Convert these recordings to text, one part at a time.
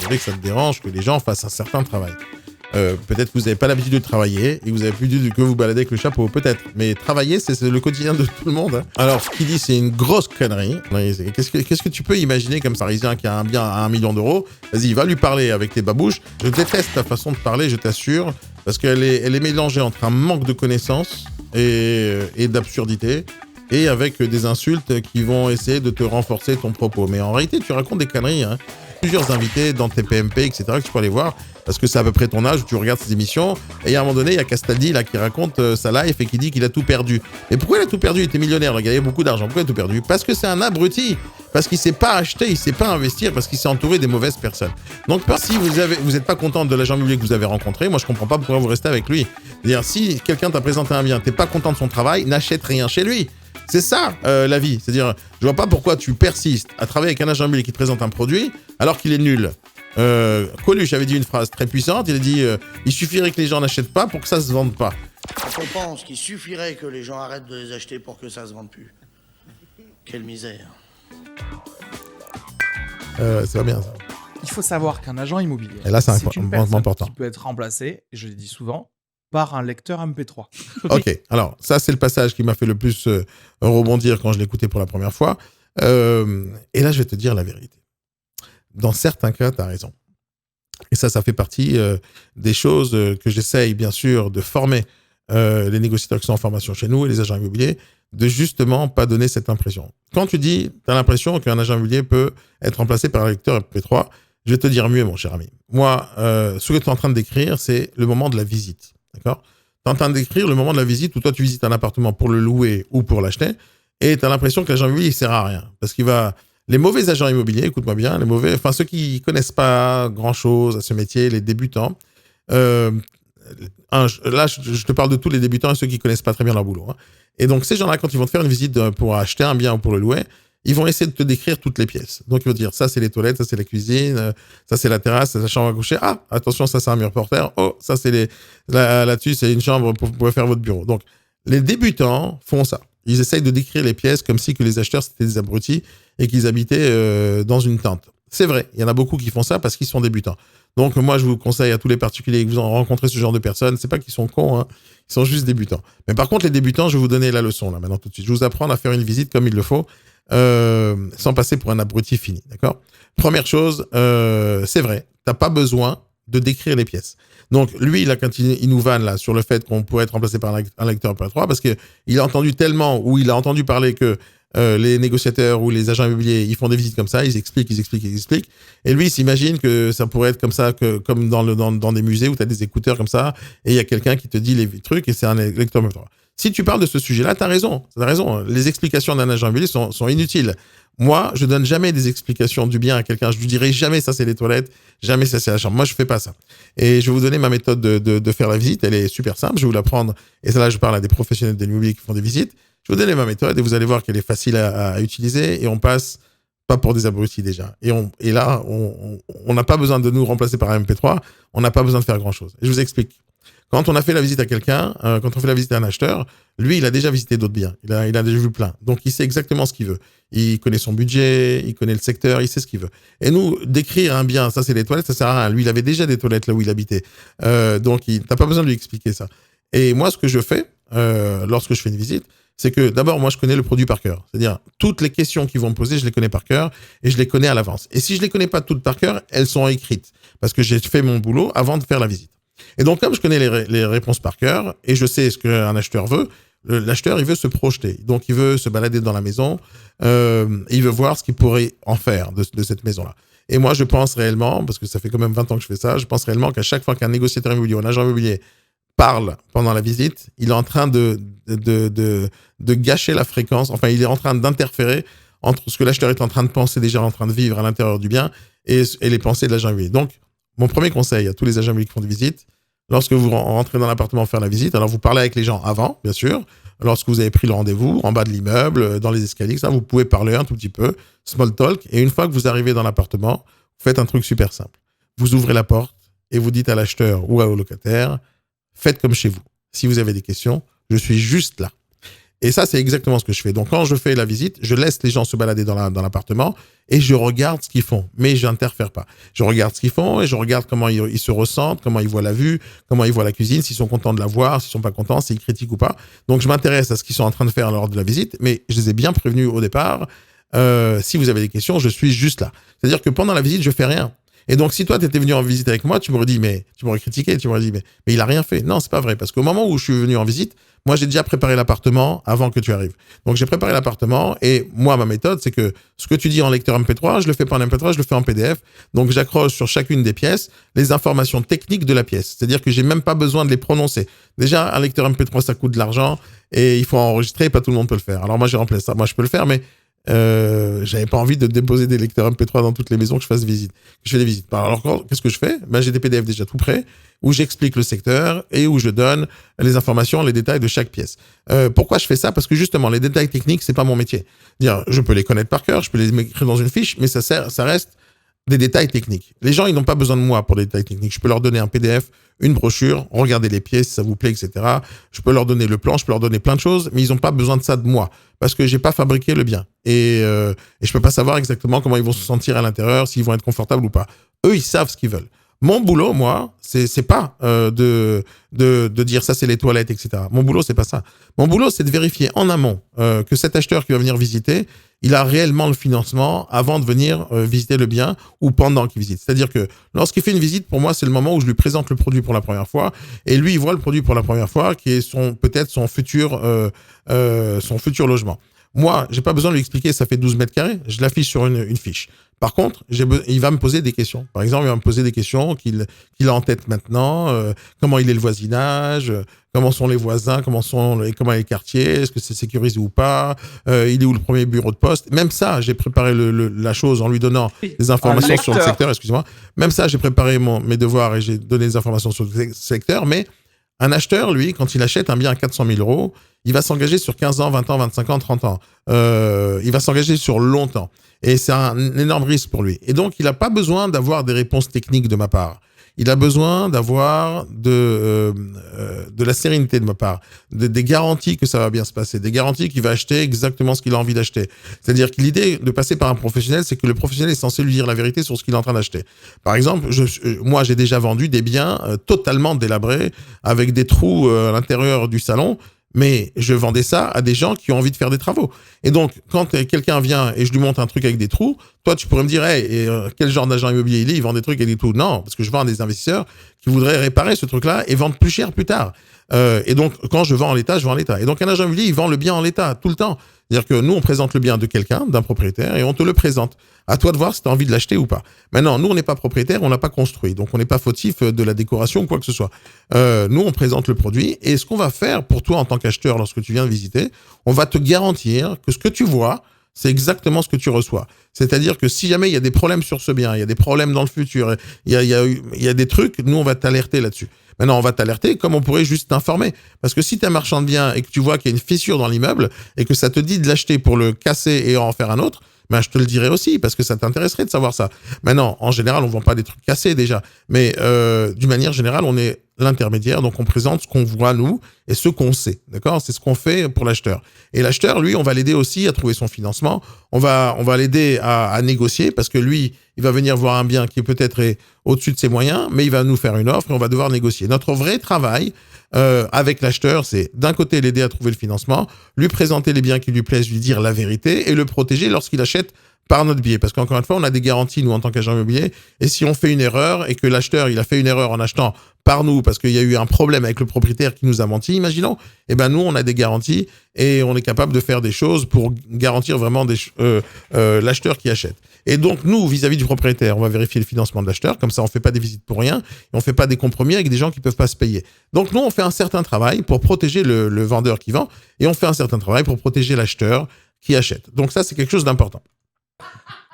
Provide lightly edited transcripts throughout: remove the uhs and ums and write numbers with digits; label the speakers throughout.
Speaker 1: dirais que ça te dérange que les gens fassent un certain travail. Peut-être que vous n'avez pas l'habitude de travailler et que vous avez plus l'habitude que vous baladez avec le chapeau, peut-être. Mais travailler, c'est le quotidien de tout le monde. Hein. Alors, ce qu'il dit, c'est une grosse connerie. Qu'est-ce que tu peux imaginer comme Parisien qui a un bien à 1 million d'euros? Vas-y, va lui parler avec tes babouches. Je déteste ta façon de parler, je t'assure, parce qu'elle est mélangée entre un manque de connaissances et d'absurdité, et avec des insultes qui vont essayer de te renforcer ton propos. Mais en réalité, tu racontes des conneries. Hein. Plusieurs invités dans tes PMP, etc., que tu peux aller voir, parce que c'est à peu près ton âge où tu regardes ces émissions, et à un moment donné, il y a Castaldi là, qui raconte sa life et qui dit qu'il a tout perdu. Mais pourquoi il a tout perdu? Il était millionnaire, il gagnait beaucoup d'argent. Pourquoi il a tout perdu? Parce que c'est un abruti, parce qu'il ne sait pas acheter, il ne sait pas investir, parce qu'il s'est entouré des mauvaises personnes. Donc si vous n'êtes pas content de l'agent immobilier que vous avez rencontré, moi je ne comprends pas pourquoi vous restez avec lui. C'est-à-dire, si quelqu'un t'a présenté un bien, tu n'es pas content de son travail, n'achète rien chez lui. C'est ça la vie. C'est-à-dire, je vois pas pourquoi tu persistes à travailler avec un agent immobilier qui te présente un produit alors qu'il est nul. Coluche avait dit une phrase très puissante. Il a dit il suffirait que les gens n'achètent pas pour que ça se vende pas.
Speaker 2: On pense qu'il suffirait que les gens arrêtent de les acheter pour que ça se vende plus. Quelle misère.
Speaker 1: Ça va bien ça.
Speaker 3: Il faut savoir qu'un agent immobilier,
Speaker 1: et là, c'est
Speaker 3: une personne
Speaker 1: important.
Speaker 3: qui peut être remplacée, et je le dis souvent, par un lecteur MP3.
Speaker 1: Ok, alors ça c'est le passage qui m'a fait le plus rebondir quand je l'écoutais pour la première fois. Et là je vais te dire la vérité. Dans certains cas, tu as raison. Et ça fait partie des choses que j'essaye bien sûr de former les négociateurs qui sont en formation chez nous et les agents immobiliers, de justement pas donner cette impression. Quand tu dis, tu as l'impression qu'un agent immobilier peut être remplacé par un lecteur MP3, je vais te dire mieux mon cher ami. Moi, ce que tu es en train de décrire, c'est le moment de la visite. D'accord? Tu es en train de décrire le moment de la visite où toi, tu visites un appartement pour le louer ou pour l'acheter et tu as l'impression que l'agent immobilier, il sert à rien. Parce qu'il va... Les mauvais agents immobiliers, écoute-moi bien, ceux qui connaissent pas grand-chose à ce métier, les débutants, là, je te parle de tous les débutants et ceux qui connaissent pas très bien leur boulot. Hein. Et donc, ces gens-là, quand ils vont te faire une visite pour acheter un bien ou pour le louer, ils vont essayer de te décrire toutes les pièces. Donc, ils vont te dire, ça, c'est les toilettes, ça, c'est la cuisine, ça, c'est la terrasse, ça, c'est la chambre à coucher. Ah, attention, ça, c'est un mur porteur. Oh, ça, c'est là-dessus, c'est une chambre pour pouvoir faire votre bureau. Donc, les débutants font ça. Ils essayent de décrire les pièces comme si que les acheteurs, c'était des abrutis et qu'ils habitaient dans une tente. C'est vrai, il y en a beaucoup qui font ça parce qu'ils sont débutants. Donc, moi, je vous conseille à tous les particuliers que vous en rencontrez ce genre de personnes, c'est pas qu'ils sont cons, hein, ils sont juste débutants. Mais par contre, les débutants, je vais vous donner la leçon, là, maintenant, tout de suite. Je vais vous apprendre à faire une visite comme il le faut, sans passer pour un abruti fini, d'accord? Première chose, c'est vrai, t'as pas besoin de décrire les pièces. Donc, lui, là, quand il nous vanne là, sur le fait qu'on pourrait être remplacé par un lecteur MP3, parce qu'il a entendu tellement, ou il a entendu parler que les négociateurs ou les agents immobiliers, ils font des visites comme ça, ils expliquent. Et lui, il s'imagine que ça pourrait être comme ça, comme dans des musées où tu as des écouteurs comme ça, et il y a quelqu'un qui te dit les trucs, et c'est un lecteur MP3. Si tu parles de ce sujet-là, tu as raison. Les explications d'un agent immobilier sont inutiles. Moi, je donne jamais des explications du bien à quelqu'un. Je lui dirai jamais ça c'est les toilettes, jamais ça c'est la chambre. Moi, je fais pas ça. Et je vais vous donner ma méthode de faire la visite. Elle est super simple. Je vais vous l'apprendre. Et ça là, je parle à des professionnels de l'immobilier qui font des visites. Je vais vous donner ma méthode et vous allez voir qu'elle est facile à utiliser et on passe pas pour des abrutis déjà. Et là, on n'a pas besoin de nous remplacer par un MP3. On n'a pas besoin de faire grand chose. Et je vous explique. Quand on a fait la visite à quelqu'un, quand on fait la visite à un acheteur, lui, il a déjà visité d'autres biens. Il a déjà vu plein. Donc, il sait exactement ce qu'il veut. Il connaît son budget, il connaît le secteur, il sait ce qu'il veut. Et nous, décrire un bien, ça c'est les toilettes, ça sert à rien. Lui, il avait déjà des toilettes là où il habitait. Donc, t'as pas besoin de lui expliquer ça. Et moi, ce que je fais lorsque je fais une visite, c'est que d'abord, moi, je connais le produit par cœur. C'est-à-dire, toutes les questions qu'ils vont me poser, je les connais par cœur et je les connais à l'avance. Et si je les connais pas toutes par cœur, elles sont écrites parce que j'ai fait mon boulot avant de faire la visite. Et donc, comme je connais les réponses par cœur et je sais ce qu'un acheteur veut, l'acheteur, il veut se projeter. Donc, il veut se balader dans la maison, il veut voir ce qu'il pourrait en faire de cette maison-là. Et moi, je pense réellement, parce que ça fait quand même 20 ans que je fais ça, je pense réellement qu'à chaque fois qu'un négociateur immobilier ou un agent immobilier parle pendant la visite, il est en train de gâcher la fréquence. Enfin, il est en train d'interférer entre ce que l'acheteur est en train de penser, déjà en train de vivre à l'intérieur du bien, et les pensées de l'agent immobilier. Donc, mon premier conseil à tous les agents immobiliers qui font des visites, lorsque vous rentrez dans l'appartement faire la visite, alors vous parlez avec les gens avant, bien sûr. Lorsque vous avez pris le rendez-vous, en bas de l'immeuble, dans les escaliers, ça, vous pouvez parler un tout petit peu, small talk. Et une fois que vous arrivez dans l'appartement, vous faites un truc super simple. Vous ouvrez la porte et vous dites à l'acheteur ou au locataire, faites comme chez vous. Si vous avez des questions, je suis juste là. Et ça, c'est exactement ce que je fais. Donc, quand je fais la visite, je laisse les gens se balader dans l'appartement et je regarde ce qu'ils font. Mais je n'interfère pas. Je regarde ce qu'ils font et je regarde comment ils se ressentent, comment ils voient la vue, comment ils voient la cuisine, s'ils sont contents de la voir, s'ils sont pas contents, s'ils critiquent ou pas. Donc, je m'intéresse à ce qu'ils sont en train de faire lors de la visite, mais je les ai bien prévenus au départ. Si vous avez des questions, je suis juste là. C'est-à-dire que pendant la visite, je fais rien. Et donc, si toi, tu étais venu en visite avec moi, tu m'aurais dit, mais tu m'aurais critiqué, tu m'aurais dit, mais il a rien fait. Non, c'est pas vrai. Parce qu'au moment où je suis venu en visite, moi, j'ai déjà préparé l'appartement avant que tu arrives. Donc, j'ai préparé l'appartement et moi, ma méthode, c'est que ce que tu dis en lecteur MP3, je le fais pas en MP3, je le fais en PDF. Donc, j'accroche sur chacune des pièces les informations techniques de la pièce. C'est-à-dire que j'ai même pas besoin de les prononcer. Déjà, un lecteur MP3, ça coûte de l'argent et il faut enregistrer, pas tout le monde peut le faire. Alors, moi, j'ai remplacé ça. Moi, je peux le faire, mais j'avais pas envie de déposer des lecteurs MP3 dans toutes les maisons que je fasse visite, que je fais des visites. Alors, qu'est-ce que je fais? J'ai des PDF déjà tout prêts, où j'explique le secteur et où je donne les informations, les détails de chaque pièce. Pourquoi je fais ça? Parce que justement, les détails techniques, c'est pas mon métier. Je peux les connaître par cœur, je peux les écrire dans une fiche, mais ça reste des détails techniques. Les gens, ils n'ont pas besoin de moi pour des détails techniques. Je peux leur donner un PDF, une brochure, regardez les pièces, si ça vous plaît, etc. Je peux leur donner le plan, je peux leur donner plein de choses, mais ils n'ont pas besoin de ça de moi, parce que j'ai pas fabriqué le bien. Et je peux pas savoir exactement comment ils vont se sentir à l'intérieur, s'ils vont être confortables ou pas. Eux, ils savent ce qu'ils veulent. Mon boulot, moi, c'est pas de dire ça, c'est les toilettes, etc. Mon boulot, c'est pas ça. Mon boulot, c'est de vérifier en amont que cet acheteur qui va venir visiter, il a réellement le financement avant de venir visiter le bien ou pendant qu'il visite. C'est-à-dire que lorsqu'il fait une visite, pour moi, c'est le moment où je lui présente le produit pour la première fois et lui, il voit le produit pour la première fois qui est peut-être son futur logement. Moi, j'ai pas besoin de lui expliquer ça fait 12 mètres carrés, je l'affiche sur une fiche. Par contre, il va me poser des questions. Par exemple, il va me poser des questions qu'il a en tête maintenant, comment il est le voisinage, comment sont les voisins, comment est le quartier, est-ce que c'est sécurisé ou pas, il est où le premier bureau de poste. Même ça, j'ai préparé la chose en lui donnant des informations sur le secteur, excusez-moi. Même ça, j'ai préparé mes devoirs et j'ai donné des informations sur le secteur, mais un acheteur, lui, quand il achète un bien à 400 000 euros, il va s'engager sur 15 ans, 20 ans, 25 ans, 30 ans. Il va s'engager sur longtemps. Et c'est un énorme risque pour lui. Et donc, il n'a pas besoin d'avoir des réponses techniques de ma part. Il a besoin d'avoir de la sérénité de ma part, des garanties que ça va bien se passer, des garanties qu'il va acheter exactement ce qu'il a envie d'acheter. C'est-à-dire que l'idée de passer par un professionnel, c'est que le professionnel est censé lui dire la vérité sur ce qu'il est en train d'acheter. Par exemple, moi, j'ai déjà vendu des biens totalement délabrés, avec des trous à l'intérieur du salon, mais je vendais ça à des gens qui ont envie de faire des travaux. Et donc, quand quelqu'un vient et je lui montre un truc avec des trous, toi, tu pourrais me dire, hey, quel genre d'agent immobilier il vend des trucs avec des trous? Non, parce que je vends à des investisseurs qui voudraient réparer ce truc-là et vendre plus cher plus tard. Et donc, quand je vends en l'état, je vends en l'état. Et donc, un agent immobilier, il vend le bien en l'état tout le temps. C'est-à-dire que nous, on présente le bien de quelqu'un, d'un propriétaire, et on te le présente. À toi de voir si tu as envie de l'acheter ou pas. Maintenant, nous, on n'est pas propriétaire, on l'a pas construit. Donc, on n'est pas fautif de la décoration ou quoi que ce soit. Nous, on présente le produit. Et ce qu'on va faire pour toi en tant qu'acheteur lorsque tu viens visiter, on va te garantir que ce que tu vois, c'est exactement ce que tu reçois. C'est-à-dire que si jamais il y a des problèmes sur ce bien, il y a des problèmes dans le futur, il y a des trucs, nous, on va t'alerter là-dessus. Maintenant, on va t'alerter comme on pourrait juste t'informer. Parce que si tu es un marchand de biens et que tu vois qu'il y a une fissure dans l'immeuble et que ça te dit de l'acheter pour le casser et en faire un autre, je te le dirais aussi parce que ça t'intéresserait de savoir ça. Maintenant, en général, on vend pas des trucs cassés déjà. Mais d'une manière générale, on est l'intermédiaire. Donc, on présente ce qu'on voit, nous, et ce qu'on sait. D'accord? C'est ce qu'on fait pour l'acheteur. Et l'acheteur, lui, on va l'aider aussi à trouver son financement. On va l'aider à négocier parce que lui, il va venir voir un bien qui peut-être est au-dessus de ses moyens, mais il va nous faire une offre et on va devoir négocier. Notre vrai travail avec l'acheteur, c'est d'un côté l'aider à trouver le financement, lui présenter les biens qui lui plaisent, lui dire la vérité et le protéger lorsqu'il achète par notre biais. Parce qu'encore une fois, on a des garanties, nous, en tant qu'agent immobilier. Et si on fait une erreur et que l'acheteur, il a fait une erreur en achetant par nous parce qu'il y a eu un problème avec le propriétaire qui nous a menti, imaginons, eh ben nous, on a des garanties et on est capable de faire des choses pour garantir vraiment l'acheteur qui achète. Et donc, nous, vis-à-vis du propriétaire, on va vérifier le financement de l'acheteur. Comme ça, on ne fait pas des visites pour rien et on ne fait pas des compromis avec des gens qui ne peuvent pas se payer. Donc, nous, on fait un certain travail pour protéger le vendeur qui vend et on fait un certain travail pour protéger l'acheteur qui achète. Donc, ça, c'est quelque chose d'important.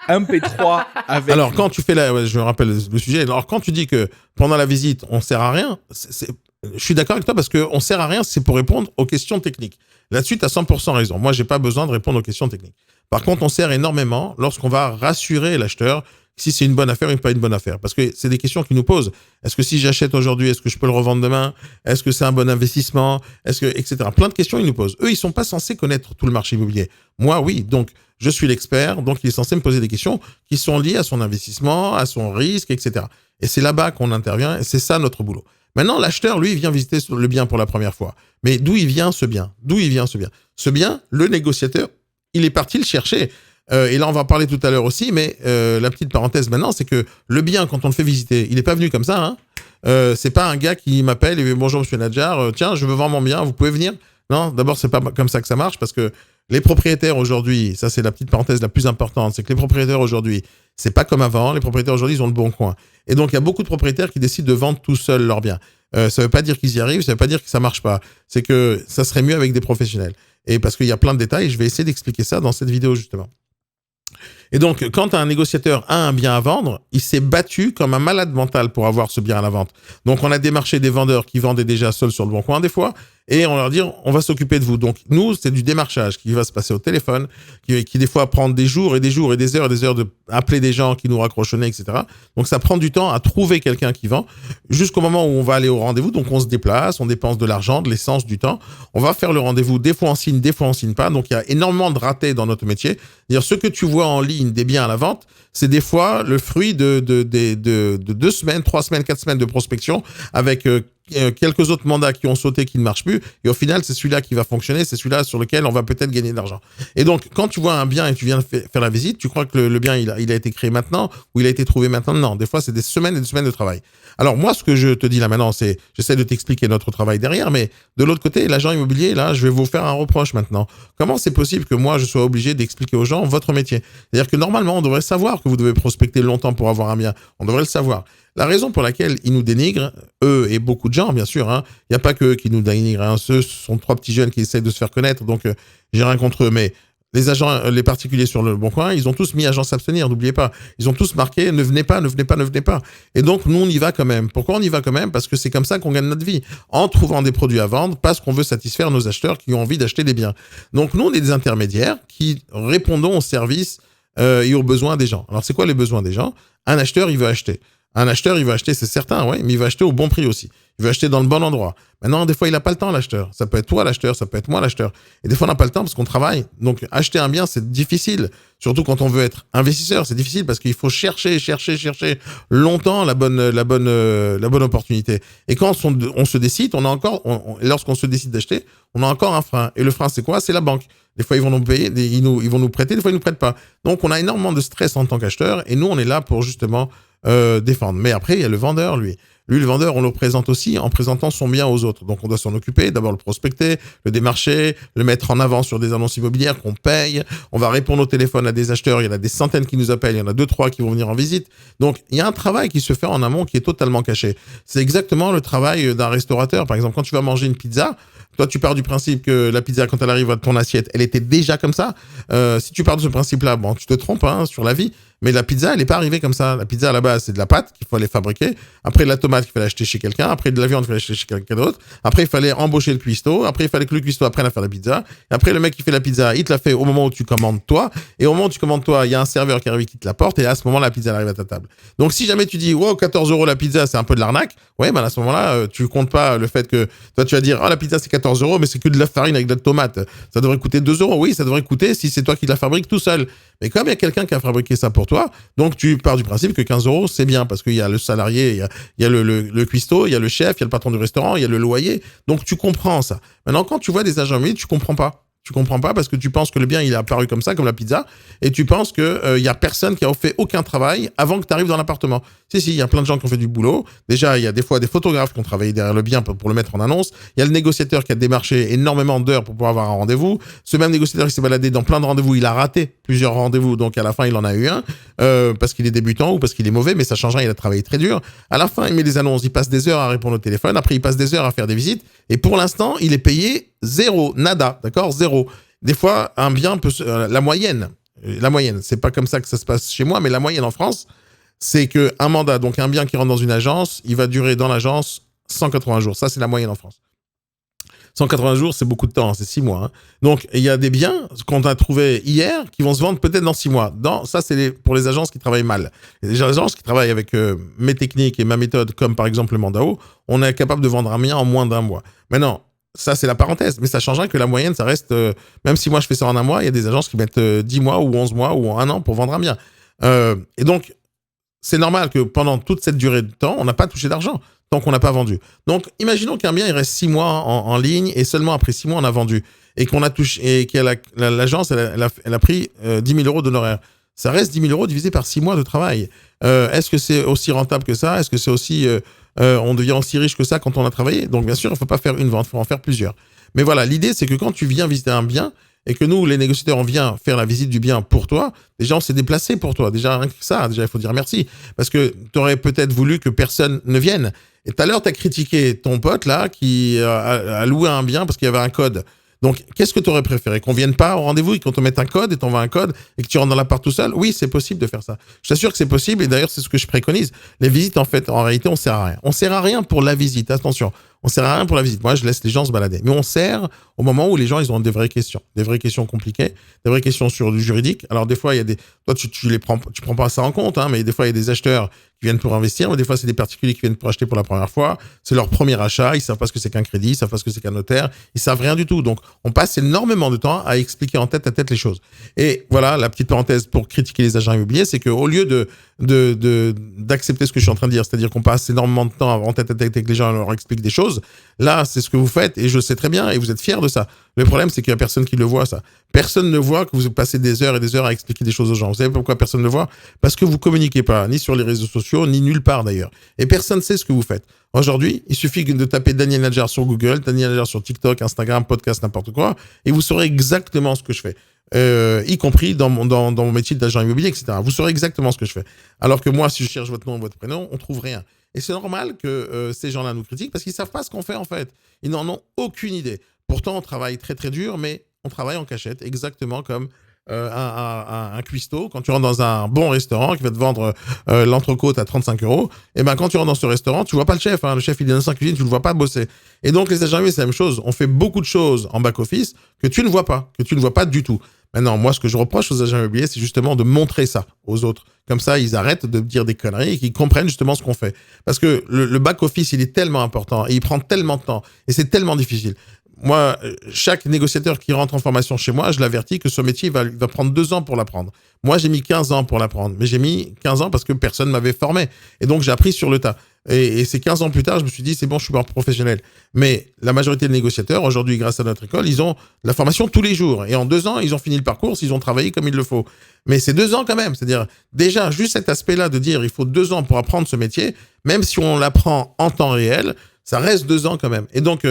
Speaker 3: MP3 avec...
Speaker 1: Alors, quand tu fais je me rappelle le sujet. Alors, quand tu dis que pendant la visite, on sert à rien, je suis d'accord avec toi parce qu'on sert à rien, c'est pour répondre aux questions techniques. Là-dessus, tu as 100% raison. Moi, j'ai pas besoin de répondre aux questions techniques. Par contre, on sert énormément lorsqu'on va rassurer l'acheteur si c'est une bonne affaire ou pas une bonne affaire. Parce que c'est des questions qu'ils nous posent. Est-ce que si j'achète aujourd'hui, est-ce que je peux le revendre demain? Est-ce que c'est un bon investissement? Etc. Plein de questions ils nous posent. Eux, ils sont pas censés connaître tout le marché immobilier. Moi, oui. Donc, je suis l'expert. Donc, il est censé me poser des questions qui sont liées à son investissement, à son risque, etc. Et c'est là-bas qu'on intervient. Et c'est ça notre boulot. Maintenant, l'acheteur, lui, il vient visiter le bien pour la première fois. Mais d'où il vient ce bien? Ce bien, le négociateur, il est parti le chercher. Et là, on va en parler tout à l'heure aussi, mais la petite parenthèse maintenant, c'est que le bien, quand on le fait visiter, il n'est pas venu comme ça. C'est pas un gars qui m'appelle et dit « Bonjour, monsieur Nadjar, tiens, je veux vendre mon bien, vous pouvez venir ?» Non, d'abord, c'est pas comme ça que ça marche, parce que les propriétaires aujourd'hui, ça c'est la petite parenthèse la plus importante, c'est que les propriétaires aujourd'hui, c'est pas comme avant, les propriétaires aujourd'hui, ils ont le bon coin. Et donc, il y a beaucoup de propriétaires qui décident de vendre tout seuls leurs biens. Ça veut pas dire qu'ils y arrivent, ça veut pas dire que ça marche pas. C'est que ça serait mieux avec des professionnels. Et parce qu'il y a plein de détails, je vais essayer d'expliquer ça dans cette vidéo, justement. Et donc, quand un négociateur a un bien à vendre, il s'est battu comme un malade mental pour avoir ce bien à la vente. Donc, on a démarché des vendeurs qui vendaient déjà seuls sur le bon coin des fois, et on leur dit, on va s'occuper de vous. Donc, nous, c'est du démarchage qui va se passer au téléphone, qui des fois prend des jours et des jours et des heures de appeler des gens qui nous raccrochonnaient, etc. Donc, ça prend du temps à trouver quelqu'un qui vend jusqu'au moment où on va aller au rendez-vous. Donc, on se déplace, on dépense de l'argent, de l'essence, du temps. On va faire le rendez-vous. Des fois, on signe pas. Donc, il y a énormément de ratés dans notre métier. C'est-à-dire, ce que tu vois en ligne des biens à la vente, c'est des fois le fruit de 2 semaines, 3 semaines, 4 semaines de prospection avec quelques autres mandats qui ont sauté, qui ne marchent plus. Et au final, c'est celui-là qui va fonctionner, c'est celui-là sur lequel on va peut-être gagner de l'argent. Et donc, quand tu vois un bien et tu viens faire la visite, tu crois que le bien, il a été créé maintenant ou il a été trouvé maintenant? Non, des fois, c'est des semaines et des semaines de travail. Alors, moi, ce que je te dis là maintenant, c'est, j'essaie de t'expliquer notre travail derrière, mais de l'autre côté, l'agent immobilier, là, je vais vous faire un reproche maintenant. Comment c'est possible que moi, je sois obligé d'expliquer aux gens votre métier? C'est-à-dire que normalement, on devrait savoir que vous devez prospecter longtemps pour avoir un bien. On devrait le savoir. La raison pour laquelle ils nous dénigrent, eux et beaucoup de gens, bien sûr, il n'y a pas qu'eux qui nous dénigrent. Ce sont 3 petits jeunes qui essayent de se faire connaître, donc j'ai rien contre eux. Mais les agents, les particuliers sur le bon coin, ils ont tous mis agent s'abstenir, n'oubliez pas. Ils ont tous marqué ne venez pas, ne venez pas, ne venez pas. Et donc, nous, on y va quand même. Pourquoi on y va quand même? Parce que c'est comme ça qu'on gagne notre vie. En trouvant des produits à vendre, parce qu'on veut satisfaire nos acheteurs qui ont envie d'acheter des biens. Donc, nous, on est des intermédiaires qui répondons aux services et aux besoins des gens. Alors, c'est quoi les besoins des gens? Un acheteur, il veut acheter. Un acheteur, il va acheter, c'est certain, ouais, mais il va acheter au bon prix aussi. Il va acheter dans le bon endroit. Maintenant, des fois, il n'a pas le temps, l'acheteur. Ça peut être toi, l'acheteur, ça peut être moi, l'acheteur. Et des fois, on n'a pas le temps parce qu'on travaille. Donc, acheter un bien, c'est difficile. Surtout quand on veut être investisseur, c'est difficile parce qu'il faut chercher longtemps la bonne opportunité. Et quand on se décide, lorsqu'on se décide d'acheter, on a encore un frein. Et le frein, c'est quoi? C'est la banque. Des fois, ils vont nous payer, ils vont nous prêter, des fois, ils nous prêtent pas. Donc, on a énormément de stress en tant qu'acheteur. Et nous, on est là pour justement défendre. Mais après, il y a le vendeur, lui. Lui, le vendeur, on le présente aussi en présentant son bien aux autres. Donc, on doit s'en occuper, d'abord le prospecter, le démarcher, le mettre en avant sur des annonces immobilières qu'on paye. On va répondre au téléphone à des acheteurs. Il y en a des centaines qui nous appellent. Il y en a 2, 3 qui vont venir en visite. Donc, il y a un travail qui se fait en amont qui est totalement caché. C'est exactement le travail d'un restaurateur. Par exemple, quand tu vas manger une pizza, toi, tu pars du principe que la pizza, quand elle arrive à ton assiette, elle était déjà comme ça. Si tu pars de ce principe-là, bon, tu te trompes sur la vie. Mais la pizza, elle n'est pas arrivée comme ça. La pizza, à la base, c'est de la pâte qu'il faut aller fabriquer. Après, de la tomate qu'il fallait acheter chez quelqu'un. Après, de la viande qu'il fallait acheter chez quelqu'un d'autre. Après, il fallait embaucher le cuistot. Après, il fallait que le cuistot apprenne à faire la pizza. Et après, le mec qui fait la pizza, il te la fait au moment où tu commandes toi. Et au moment où tu commandes toi, il y a un serveur qui arrive et qui te la porte. Et à ce moment, la pizza elle arrive à ta table. Donc, si jamais tu dis, wow, 14 € la pizza, c'est un peu de l'arnaque. Ouais, ben à ce moment-là, tu comptes pas le fait que toi, tu vas dire, la pizza, c'est 14 €, mais c'est que de la farine avec de la tomate. Ça devrait coûter 2 €. Oui, ça devrait coûter si c'est toi qui la fabrique tout seul. Mais comme il y a quelqu'un qui a fabriqué ça pour toi, donc tu pars du principe que 15 € c'est bien parce qu'il y a le salarié, il y a le cuistot, il y a le chef, il y a le patron du restaurant, il y a le loyer. Donc tu comprends ça. Maintenant, quand tu vois des agents immobiliers, tu comprends pas. Tu comprends pas parce que tu penses que le bien il est apparu comme ça, comme la pizza, et tu penses que y a personne qui a fait aucun travail avant que tu arrives dans l'appartement. Si, il y a plein de gens qui ont fait du boulot. Déjà, il y a des fois des photographes qui ont travaillé derrière le bien pour le mettre en annonce. Il y a le négociateur qui a démarché énormément d'heures pour pouvoir avoir un rendez-vous. Ce même négociateur qui s'est baladé dans plein de rendez-vous, il a raté plusieurs rendez-vous, donc à la fin il en a eu un parce qu'il est débutant ou parce qu'il est mauvais, mais ça change rien, il a travaillé très dur. À la fin, il met des annonces, il passe des heures à répondre au téléphone. Après, il passe des heures à faire des visites. Et pour l'instant, il est payé 0, nada, d'accord, 0. Des fois, un bien peut... la moyenne, c'est pas comme ça que ça se passe chez moi, mais la moyenne en France, c'est qu'un mandat, donc un bien qui rentre dans une agence, il va durer dans l'agence 180 jours. Ça, c'est la moyenne en France. 180 jours, c'est beaucoup de temps, c'est 6 mois. Hein. Donc, il y a des biens qu'on a trouvés hier qui vont se vendre peut-être dans 6 mois. Ça, c'est pour les agences qui travaillent mal. Les agences qui travaillent avec mes techniques et ma méthode, comme par exemple le Mandao, on est capable de vendre un bien en moins d'1 mois. Maintenant, ça, c'est la parenthèse. Mais ça changerait que la moyenne, ça reste... même si moi, je fais ça en 1 mois, il y a des agences qui mettent 10 mois ou 11 mois ou 1 an pour vendre un bien. Et donc, c'est normal que pendant toute cette durée de temps, on n'a pas touché d'argent tant qu'on n'a pas vendu. Donc, imaginons qu'un bien, il reste 6 mois en ligne et seulement après 6 mois, on a vendu. Et qu'on a touché, et que l'agence, elle a pris 10 000 euros d'honoraires. Ça reste 10 000 euros divisé par 6 mois de travail. Est-ce que c'est aussi rentable que ça? Est-ce que c'est aussi... on devient aussi riche que ça quand on a travaillé? Donc, bien sûr, il ne faut pas faire une vente, il faut en faire plusieurs. Mais voilà, l'idée, c'est que quand tu viens visiter un bien, et que nous, les négociateurs, on vient faire la visite du bien pour toi, déjà, on s'est déplacé pour toi. Déjà, rien que ça, déjà, il faut dire merci. Parce que tu aurais peut-être voulu que personne ne vienne. Et tout à l'heure, tu as critiqué ton pote, là, qui a loué un bien parce qu'il y avait un code. Donc, qu'est-ce que tu aurais préféré? Qu'on vienne pas au rendez-vous et qu'on te mette un code et t'envoie un code et que tu rentres dans l'appart tout seul? Oui, c'est possible de faire ça. Je t'assure que c'est possible et d'ailleurs, c'est ce que je préconise. Les visites, en fait, en réalité, on sert à rien. On sert à rien pour la visite, attention. On sert à rien pour la visite. Moi, je laisse les gens se balader. Mais on sert au moment où les gens, ils ont des vraies questions compliquées, des vraies questions sur du juridique. Alors, des fois, il y a des... Toi, tu prends pas ça en compte, hein, mais des fois, il y a des acheteurs qui viennent pour investir, mais des fois, c'est des particuliers qui viennent pour acheter pour la première fois. C'est leur premier achat. Ils savent pas ce que c'est qu'un crédit, ils savent pas ce que c'est qu'un notaire. Ils savent rien du tout. Donc, on passe énormément de temps à expliquer en tête à tête les choses. Et voilà, la petite parenthèse pour critiquer les agents immobiliers, c'est qu'au lieu d'accepter ce que je suis en train de dire, c'est-à-dire qu'on passe énormément de temps en tête à tête avec les gens, on leur explique des choses. Là, c'est ce que vous faites et je sais très bien et vous êtes fiers de ça. Le problème, c'est qu'il n'y a personne qui le voit, ça. Personne ne voit que vous passez des heures et des heures à expliquer des choses aux gens. Vous savez pourquoi personne ne le voit? Parce que vous communiquez pas, ni sur les réseaux sociaux, ni nulle part d'ailleurs. Et personne ne sait ce que vous faites. Aujourd'hui, il suffit de taper Daniel Nadjar sur Google, Daniel Nadjar sur TikTok, Instagram, podcast, n'importe quoi, et vous saurez exactement ce que je fais. Y compris dans mon métier d'agent immobilier, etc. Vous saurez exactement ce que je fais. Alors que moi, si je cherche votre nom et votre prénom, on trouve rien. Et c'est normal que ces gens-là nous critiquent parce qu'ils savent pas ce qu'on fait en fait. Ils n'en ont aucune idée. Pourtant, on travaille très très dur, mais on travaille en cachette, exactement comme un cuistot. Quand tu rentres dans un bon restaurant qui va te vendre l'entrecôte à 35 euros, et ben quand tu rentres dans ce restaurant, tu vois pas le chef. Hein. Le chef, il est dans sa cuisine, tu le vois pas bosser. Et donc, les agents immobiliers, c'est la même chose. On fait beaucoup de choses en back-office que tu ne vois pas du tout. Maintenant, moi, ce que je reproche aux agents immobiliers, c'est justement de montrer ça aux autres. Comme ça, ils arrêtent de dire des conneries et qu'ils comprennent justement ce qu'on fait. Parce que le back-office, il est tellement important et il prend tellement de temps et c'est tellement difficile. Moi, chaque négociateur qui rentre en formation chez moi, je l'avertis que ce métier va prendre 2 ans pour l'apprendre. Moi, j'ai mis 15 ans pour l'apprendre. Mais j'ai mis 15 ans parce que personne ne m'avait formé. Et donc, j'ai appris sur le tas. Et ces 15 ans plus tard, je me suis dit, c'est bon, je suis pas professionnel. Mais la majorité des négociateurs, aujourd'hui, grâce à notre école, ils ont la formation tous les jours. Et en 2 ans, ils ont fini le parcours s'ils ont travaillé comme il le faut. Mais c'est 2 ans quand même. C'est-à-dire, déjà, juste cet aspect-là de dire il faut 2 ans pour apprendre ce métier, même si on l'apprend en temps réel, ça reste 2 ans quand même. Et donc,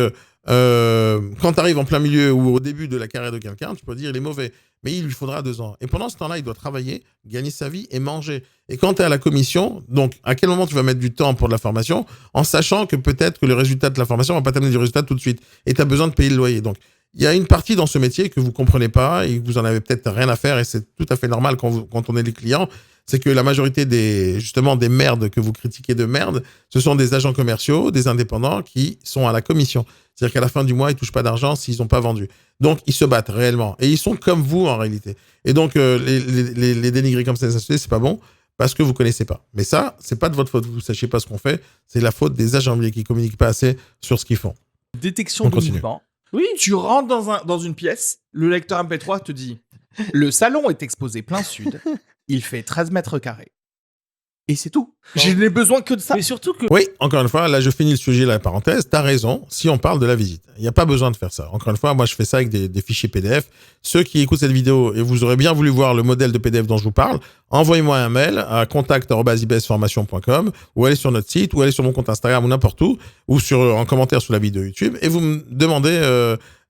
Speaker 1: quand tu arrives en plein milieu ou au début de la carrière de quelqu'un, tu peux dire il est mauvais. Mais il lui faudra 2 ans. Et pendant ce temps-là, il doit travailler, gagner sa vie et manger. Et quand tu es à la commission, donc à quel moment tu vas mettre du temps pour de la formation en sachant que peut-être que le résultat de la formation va pas t'amener du résultat tout de suite. Et tu as besoin de payer le loyer. Donc, il y a une partie dans ce métier que vous comprenez pas et que vous en avez peut-être rien à faire et c'est tout à fait normal quand on est des clients. C'est que la majorité des merdes que vous critiquez de merde, ce sont des agents commerciaux, des indépendants qui sont à la commission. C'est-à-dire qu'à la fin du mois, ils touchent pas d'argent s'ils n'ont pas vendu. Donc, ils se battent réellement. Et ils sont comme vous en réalité. Et donc, les dénigrer comme ça, c'est pas bon parce que vous connaissez pas. Mais ça, c'est pas de votre faute. Vous sachiez pas ce qu'on fait. C'est la faute des agents immobiliers qui communiquent pas assez sur ce qu'ils font.
Speaker 3: Détection de mouvement. Oui. Tu rentres dans une pièce, le lecteur MP3 te dit « Le salon est exposé plein sud, il fait 13 mètres carrés. » Et c'est tout. Je n'ai besoin que de ça.
Speaker 4: Mais surtout que...
Speaker 1: Oui, encore une fois, là, je finis le sujet, la parenthèse. T'as raison, si on parle de la visite. Il n'y a pas besoin de faire ça. Encore une fois, moi, je fais ça avec des fichiers PDF. Ceux qui écoutent cette vidéo et vous aurez bien voulu voir le modèle de PDF dont je vous parle, envoyez-moi un mail à contact@ibsformation.com ou allez sur notre site ou allez sur mon compte Instagram ou n'importe où ou en commentaire sous la vidéo YouTube et vous me demandez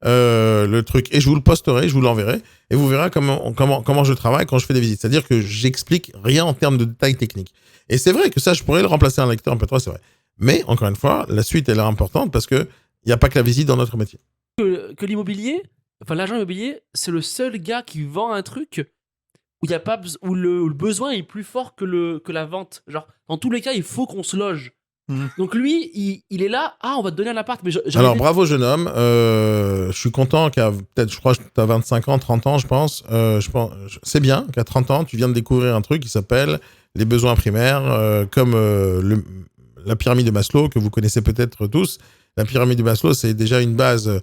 Speaker 1: le truc et je vous le posterai, je vous l'enverrai et vous verrez comment je travaille quand je fais des visites. C'est-à-dire que j'explique rien en termes de détails techniques. Et c'est vrai que ça, je pourrais le remplacer un lecteur MP3, c'est vrai. Mais, encore une fois, la suite, elle est importante parce qu'il n'y a pas que la visite dans notre métier.
Speaker 4: Que l'immobilier, enfin l'agent immobilier, c'est le seul gars qui vend un truc où, y a pas, où le besoin est plus fort que la vente. Genre, dans tous les cas, il faut qu'on se loge. Donc lui, il est là, on va te donner un appart. Mais
Speaker 1: Alors, bravo, jeune homme. Je suis content je crois que tu as 25 ans, 30 ans, je pense. C'est bien qu'à 30 ans, tu viens de découvrir un truc qui s'appelle les besoins primaires, comme la pyramide de Maslow, que vous connaissez peut-être tous. La pyramide de Maslow, c'est déjà une base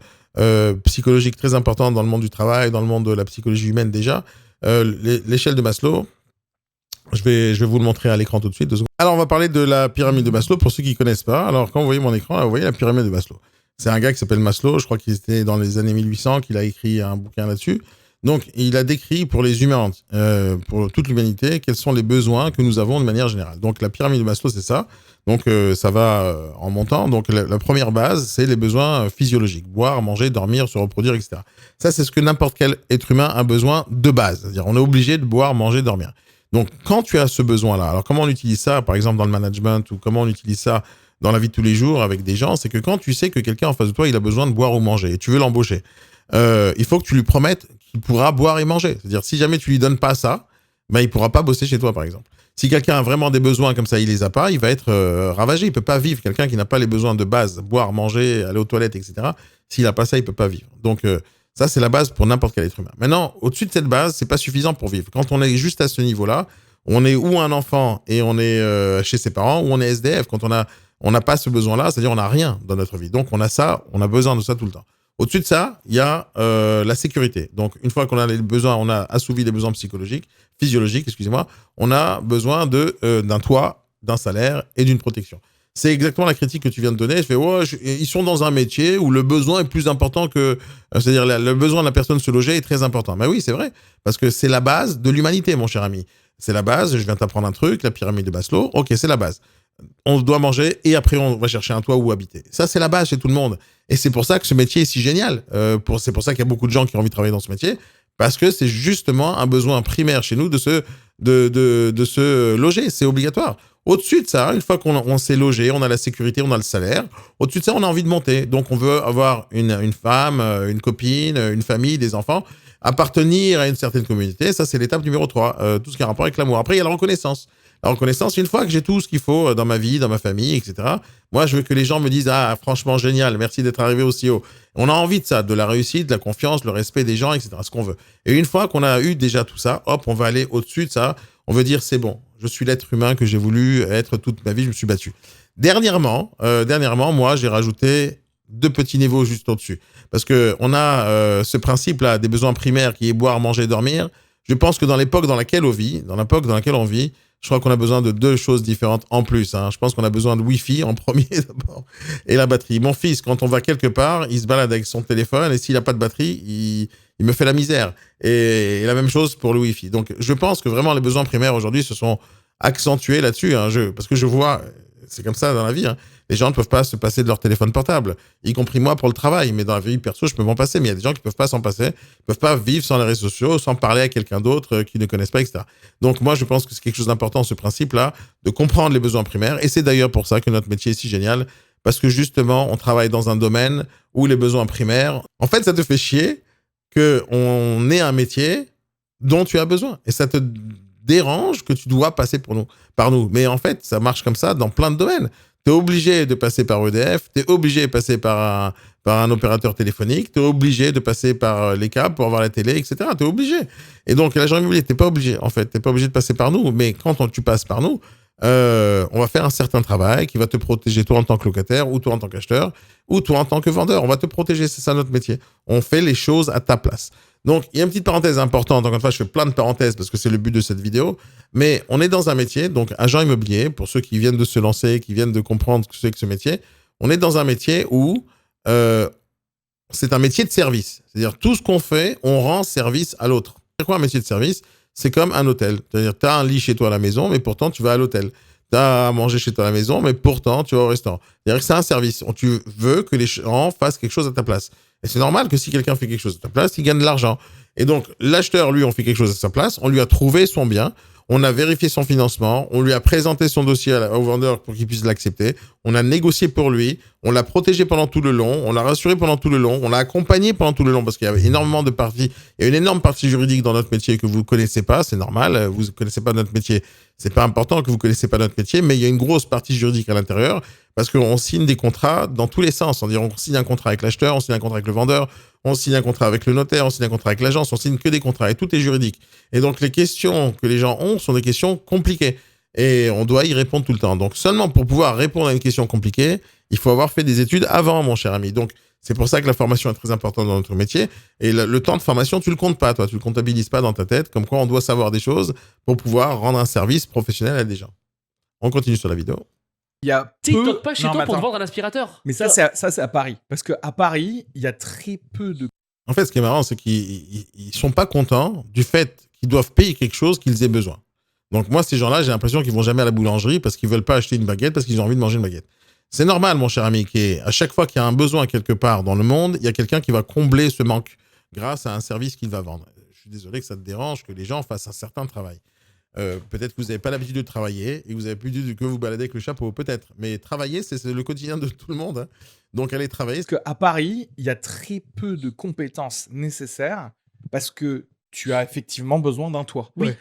Speaker 1: psychologique très importante dans le monde du travail, dans le monde de la psychologie humaine déjà. L'échelle de Maslow, je vais vous le montrer à l'écran tout de suite. 2 secondes. Alors, on va parler de la pyramide de Maslow pour ceux qui ne connaissent pas. Alors, quand vous voyez mon écran, là, vous voyez la pyramide de Maslow. C'est un gars qui s'appelle Maslow, je crois qu'il était dans les années 1800, qu'il a écrit un bouquin là-dessus. Donc, il a décrit pour les humains, pour toute l'humanité, quels sont les besoins que nous avons de manière générale. Donc, la pyramide de Maslow, c'est ça. Donc, ça va en montant. Donc, la première base, c'est les besoins physiologiques. Boire, manger, dormir, se reproduire, etc. Ça, c'est ce que n'importe quel être humain a besoin de base. C'est-à-dire, on est obligé de boire, manger, dormir. Donc, quand tu as ce besoin-là, alors comment on utilise ça, par exemple, dans le management, ou comment on utilise ça dans la vie de tous les jours avec des gens, c'est que quand tu sais que quelqu'un en face de toi, il a besoin de boire ou manger, et tu veux l'embaucher, il faut que tu lui promettes qu'il pourra boire et manger. C'est-à-dire, si jamais tu lui donnes pas ça, ben, il pourra pas bosser chez toi, par exemple. Si quelqu'un a vraiment des besoins comme ça, il les a pas, il va être ravagé. Il peut pas vivre. Quelqu'un qui n'a pas les besoins de base, boire, manger, aller aux toilettes, etc., s'il a pas ça, il peut pas vivre. Donc, ça, c'est la base pour n'importe quel être humain. Maintenant, au-dessus de cette base, c'est pas suffisant pour vivre. Quand on est juste à ce niveau-là, on est ou un enfant et on est chez ses parents, ou on est SDF. Quand on n'a pas ce besoin-là, c'est-à-dire on n'a rien dans notre vie. Donc, on a ça, on a besoin de ça tout le temps. Au-dessus de ça, il y a la sécurité. Donc, une fois qu'on a les besoins, on a assouvi les besoins physiologiques, excusez-moi, on a besoin d'un toit, d'un salaire et d'une protection. C'est exactement la critique que tu viens de donner. Je fais, ils sont dans un métier où le besoin est plus important que... c'est-à-dire, le besoin de la personne de se loger est très important. Mais oui, c'est vrai, parce que c'est la base de l'humanité, mon cher ami. C'est la base, je viens t'apprendre un truc, la pyramide de Maslow. Ok, c'est la base. On doit manger et après, on va chercher un toit où habiter. Ça, c'est la base chez tout le monde. Et c'est pour ça que ce métier est si génial. C'est pour ça qu'il y a beaucoup de gens qui ont envie de travailler dans ce métier, parce que c'est justement un besoin primaire chez nous de se loger. C'est obligatoire. Au-dessus de ça, une fois qu'on s'est logé, on a la sécurité, on a le salaire. Au-dessus de ça, on a envie de monter. Donc, on veut avoir une femme, une copine, une famille, des enfants, appartenir à une certaine communauté. Ça, c'est l'étape numéro 3. Tout ce qui a rapport avec l'amour. Après, il y a la reconnaissance. La reconnaissance, une fois que j'ai tout ce qu'il faut dans ma vie, dans ma famille, etc., moi, je veux que les gens me disent « Ah, franchement, génial, merci d'être arrivé aussi haut ». On a envie de ça, de la réussite, de la confiance, le respect des gens, etc., ce qu'on veut. Et une fois qu'on a eu déjà tout ça, hop, on va aller au-dessus de ça. On veut dire « C'est bon, je suis l'être humain que j'ai voulu être toute ma vie, je me suis battu ». Dernièrement, moi, j'ai rajouté 2 petits niveaux juste au-dessus. Parce qu'on a ce principe-là des besoins primaires qui est boire, manger, dormir. Je pense que dans l'époque dans laquelle on vit, je crois qu'on a besoin de 2 choses différentes en plus. Je pense qu'on a besoin de Wi-Fi en premier d'abord et la batterie. Mon fils, quand on va quelque part, il se balade avec son téléphone et s'il n'a pas de batterie, il me fait la misère. Et la même chose pour le Wi-Fi. Donc, je pense que vraiment les besoins primaires aujourd'hui se sont accentués là-dessus. Parce que je vois, c'est comme ça dans la vie. Les gens ne peuvent pas se passer de leur téléphone portable, y compris moi pour le travail. Mais dans la vie perso, je peux m'en passer. Mais il y a des gens qui ne peuvent pas s'en passer, ne peuvent pas vivre sans les réseaux sociaux, sans parler à quelqu'un d'autre qu'ils ne connaissent pas, etc. Donc moi, je pense que c'est quelque chose d'important, ce principe-là, de comprendre les besoins primaires. Et c'est d'ailleurs pour ça que notre métier est si génial, parce que justement, on travaille dans un domaine où les besoins primaires... En fait, ça te fait chier qu'on ait un métier dont tu as besoin. Et ça te dérange que tu dois passer par nous. Mais en fait, ça marche comme ça dans plein de domaines. Tu es obligé de passer par EDF, tu es obligé de passer par un opérateur téléphonique, tu es obligé de passer par les câbles pour avoir la télé, etc. Tu es obligé. Et donc, l'agent immobilier, tu n'es pas obligé, en fait. Tu n'es pas obligé de passer par nous. Mais quand tu passes par nous, on va faire un certain travail qui va te protéger toi en tant que locataire, ou toi en tant qu'acheteur, ou toi en tant que vendeur. On va te protéger, c'est ça notre métier. On fait les choses à ta place. Donc, il y a une petite parenthèse importante. Encore une fois, je fais plein de parenthèses parce que c'est le but de cette vidéo. Mais on est dans un métier, donc agent immobilier, pour ceux qui viennent de se lancer, qui viennent de comprendre ce que c'est que ce métier, on est dans un métier où c'est un métier de service. C'est-à-dire, tout ce qu'on fait, on rend service à l'autre. C'est quoi un métier de service? C'est comme un hôtel. C'est-à-dire, tu as un lit chez toi à la maison, mais pourtant, tu vas à l'hôtel. Tu as à manger chez toi à la maison, mais pourtant, tu vas au restaurant. C'est-à-dire que c'est un service. Tu veux que les gens fassent quelque chose à ta place. Et c'est normal que si quelqu'un fait quelque chose à ta place, il gagne de l'argent. Et donc, l'acheteur, lui, on fait quelque chose à sa place, on lui a trouvé son bien, On a vérifié son financement, on lui a présenté son dossier au vendeur pour qu'il puisse l'accepter, on a négocié pour lui, on l'a protégé pendant tout le long, on l'a rassuré pendant tout le long, on l'a accompagné pendant tout le long parce qu'il y avait énormément de parties, il y a une énorme partie juridique dans notre métier que vous ne connaissez pas, c'est normal, vous ne connaissez pas notre métier, c'est pas important que vous ne connaissez pas notre métier, mais il y a une grosse partie juridique à l'intérieur parce qu'on signe des contrats dans tous les sens, on signe un contrat avec l'acheteur, on signe un contrat avec le vendeur, on signe un contrat avec le notaire, on signe un contrat avec l'agence, on signe que des contrats et tout est juridique. Et donc, les questions que les gens ont sont des questions compliquées. Et on doit y répondre tout le temps. Donc, seulement pour pouvoir répondre à une question compliquée, il faut avoir fait des études avant, mon cher ami. Donc, c'est pour ça que la formation est très importante dans notre métier. Et le temps de formation, tu le comptes pas, toi. Tu le comptabilises pas dans ta tête. Comme quoi, on doit savoir des choses pour pouvoir rendre un service professionnel à des gens. On continue sur la vidéo.
Speaker 3: Il y a
Speaker 4: TikTok pas chez
Speaker 3: Non,
Speaker 4: toi
Speaker 3: mais
Speaker 4: pour te
Speaker 3: attends.
Speaker 4: vendre un aspirateur.
Speaker 3: Mais ça, c'est à Paris. Parce qu'à Paris, il y a très peu de...
Speaker 1: En fait, ce qui est marrant, c'est qu'ils sont pas contents du fait qu'ils doivent payer quelque chose qu'ils aient besoin. Donc moi, ces gens-là, j'ai l'impression qu'ils vont jamais à la boulangerie parce qu'ils veulent pas acheter une baguette parce qu'ils ont envie de manger une baguette. C'est normal, mon cher ami, à chaque fois qu'il y a un besoin quelque part dans le monde, il y a quelqu'un qui va combler ce manque grâce à un service qu'il va vendre. Je suis désolé que ça te dérange que les gens fassent un certain travail. Peut-être que vous n'avez pas l'habitude de travailler et que vous avez plus l'habitude que vous baladez avec le chapeau, peut-être. Mais travailler, c'est le quotidien de tout le monde. Hein. Donc allez travailler.
Speaker 3: Parce qu'à Paris, il y a très peu de compétences nécessaires parce que tu as effectivement besoin d'un toit.
Speaker 4: Oui.
Speaker 3: Ouais.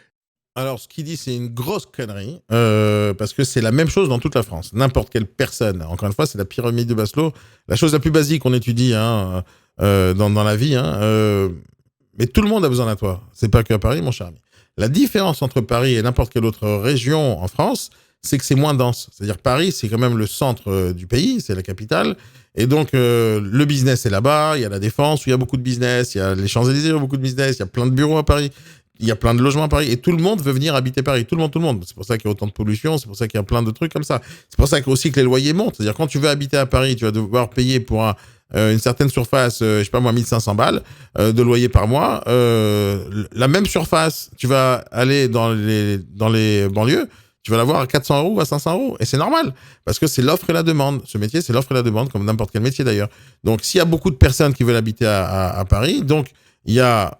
Speaker 1: Alors, ce qu'il dit, c'est une grosse connerie, parce que c'est la même chose dans toute la France. N'importe quelle personne, encore une fois, c'est la pyramide de Maslow, la chose la plus basique qu'on étudie hein, dans la vie. Hein, mais tout le monde a besoin d'un toit. C'est pas qu'à Paris, mon cher ami. La différence entre Paris et n'importe quelle autre région en France, c'est que c'est moins dense. C'est-à-dire Paris, c'est quand même le centre du pays, c'est la capitale. Et donc, le business est là-bas. Il y a la Défense où il y a beaucoup de business. Il y a les Champs-Élysées où il y a beaucoup de business. Il y a plein de bureaux à Paris. Il y a plein de logements à Paris. Et tout le monde veut venir habiter Paris. Tout le monde. C'est pour ça qu'il y a autant de pollution. C'est pour ça qu'il y a plein de trucs comme ça. C'est pour ça aussi que les loyers montent. C'est-à-dire, quand tu veux habiter à Paris, tu vas devoir payer pour une certaine surface, je sais pas moi, 1500 balles de loyer par mois. La même surface, tu vas aller dans les banlieues, tu vas l'avoir à 400 € ou à 500 €. Et c'est normal, parce que c'est l'offre et la demande. Ce métier, c'est l'offre et la demande, comme n'importe quel métier d'ailleurs. Donc, s'il y a beaucoup de personnes qui veulent habiter à Paris, donc il y a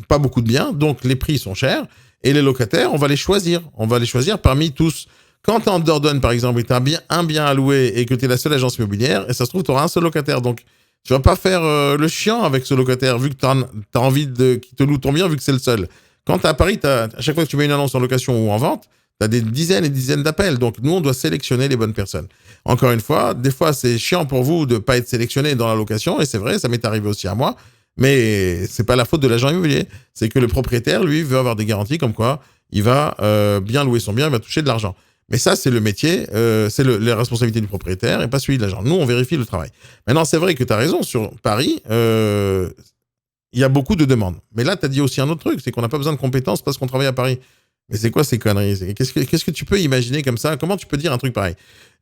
Speaker 1: pas beaucoup de biens, donc les prix sont chers. Et les locataires, on va les choisir. On va les choisir parmi tous. Quand tu es en Dordogne, par exemple, et tu as un bien à louer et que tu es la seule agence immobilière, et ça se trouve, tu auras un seul locataire. Donc, tu vas pas faire le chiant avec ce locataire, vu que tu as envie qu'il te loue ton bien, vu que c'est le seul. Quand tu es à Paris, à chaque fois que tu mets une annonce en location ou en vente, tu as des dizaines et dizaines d'appels. Donc, nous, on doit sélectionner les bonnes personnes. Encore une fois, des fois, c'est chiant pour vous de pas être sélectionné dans la location, et c'est vrai, ça m'est arrivé aussi à moi. Mais c'est pas la faute de l'agent immobilier. C'est que le propriétaire, lui, veut avoir des garanties comme quoi il va bien louer son bien, il va toucher de l'argent. Mais ça, c'est le métier, c'est les responsabilités du propriétaire et pas celui de l'agent. Nous, on vérifie le travail. Maintenant, c'est vrai que tu as raison, sur Paris, il y a beaucoup de demandes. Mais là, tu as dit aussi un autre truc, c'est qu'on n'a pas besoin de compétences parce qu'on travaille à Paris. Mais c'est quoi ces conneries? Qu'est-ce que tu peux imaginer comme ça? Comment tu peux dire un truc pareil?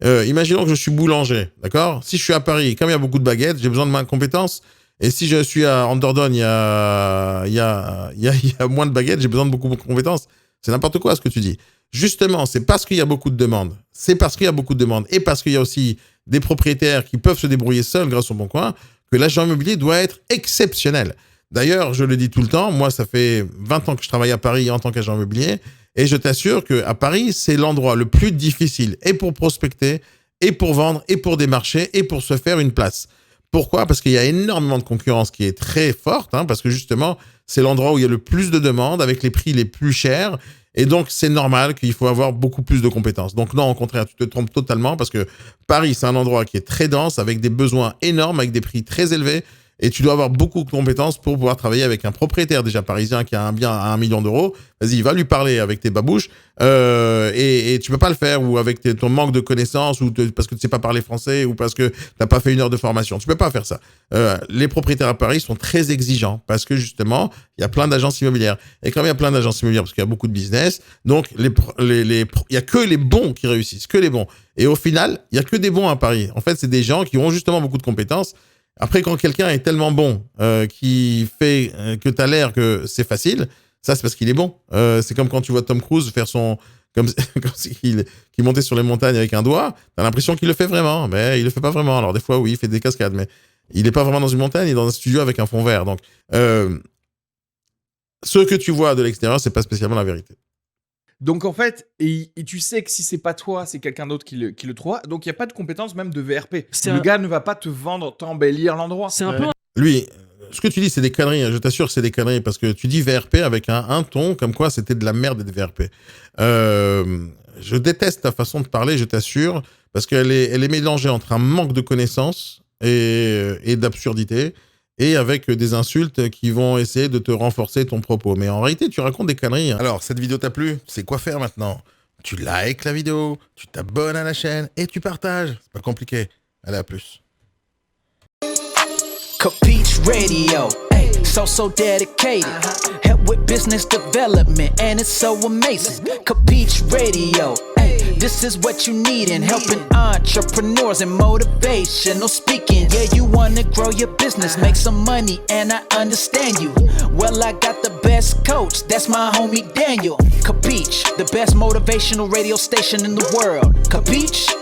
Speaker 1: Imaginons que je suis boulanger, d'accord? Si je suis à Paris, comme il y a beaucoup de baguettes, j'ai besoin de moins de compétences. Et si je suis en Dordogne, il y a moins de baguettes, j'ai besoin de beaucoup de compétences. C'est n'importe quoi ce que tu dis. Justement, c'est parce qu'il y a beaucoup de demandes. C'est parce qu'il y a beaucoup de demandes et parce qu'il y a aussi des propriétaires qui peuvent se débrouiller seuls grâce au Bon Coin que l'agent immobilier doit être exceptionnel. D'ailleurs, je le dis tout le temps, moi, ça fait 20 ans que je travaille à Paris en tant qu'agent immobilier et je t'assure qu'à Paris, c'est l'endroit le plus difficile et pour prospecter, et pour vendre, et pour démarcher, et pour se faire une place. Pourquoi? Parce qu'il y a énormément de concurrence qui est très forte, hein, parce que justement, c'est l'endroit où il y a le plus de demandes, avec les prix les plus chers, et donc c'est normal qu'il faut avoir beaucoup plus de compétences. Donc non, au contraire, tu te trompes totalement, parce que Paris, c'est un endroit qui est très dense, avec des besoins énormes, avec des prix très élevés, et tu dois avoir beaucoup de compétences pour pouvoir travailler avec un propriétaire déjà parisien qui a un bien à 1 million d'euros. Vas-y, va lui parler avec tes babouches et tu peux pas le faire ou avec ton manque de connaissances ou parce que tu sais pas parler français ou parce que t'as pas fait 1 heure de formation. Tu peux pas faire ça. Les propriétaires à Paris sont très exigeants parce que justement, il y a plein d'agences immobilières. Et comme il y a plein d'agences immobilières parce qu'il y a beaucoup de business, donc il y a que les bons qui réussissent, que les bons. Et au final, il y a que des bons à Paris. En fait, c'est des gens qui ont justement beaucoup de compétences. Après, quand quelqu'un est tellement bon qui fait que tu as l'air que c'est facile, ça, c'est parce qu'il est bon. C'est comme quand tu vois Tom Cruise faire comme s'il montait sur les montagnes avec un doigt, tu as l'impression qu'il le fait vraiment, mais il le fait pas vraiment. Alors, des fois, oui, il fait des cascades, mais il n'est pas vraiment dans une montagne, il est dans un studio avec un fond vert. Donc, ce que tu vois de l'extérieur, c'est pas spécialement la vérité.
Speaker 3: Donc en fait, et tu sais que si c'est pas toi, c'est quelqu'un d'autre qui le trouvera. Donc il y a pas de compétence même de VRP. Gars ne va pas te vendre, t'embellir l'endroit.
Speaker 4: C'est un peu.
Speaker 1: Lui, ce que tu dis, c'est des conneries. Je t'assure que c'est des conneries parce que tu dis VRP avec un ton comme quoi c'était de la merde d'être VRP. Je déteste ta façon de parler, je t'assure, parce qu'elle est mélangée entre un manque de connaissances et d'absurdité, et avec des insultes qui vont essayer de te renforcer ton propos. Mais en réalité, tu racontes des conneries. Alors, cette vidéo t'a plu? C'est quoi faire maintenant? Tu likes la vidéo, tu t'abonnes à la chaîne et tu partages. C'est pas compliqué. Allez, à plus.
Speaker 5: Capiche Radio, ay, so dedicated. Help with business development, and it's so amazing. Capiche Radio, ay, this is what you need in helping entrepreneurs and motivational speaking. Yeah, you wanna grow your business, make some money, and I understand you. Well, I got the best coach, that's my homie Daniel. Capiche, the best motivational radio station in the world. Capiche?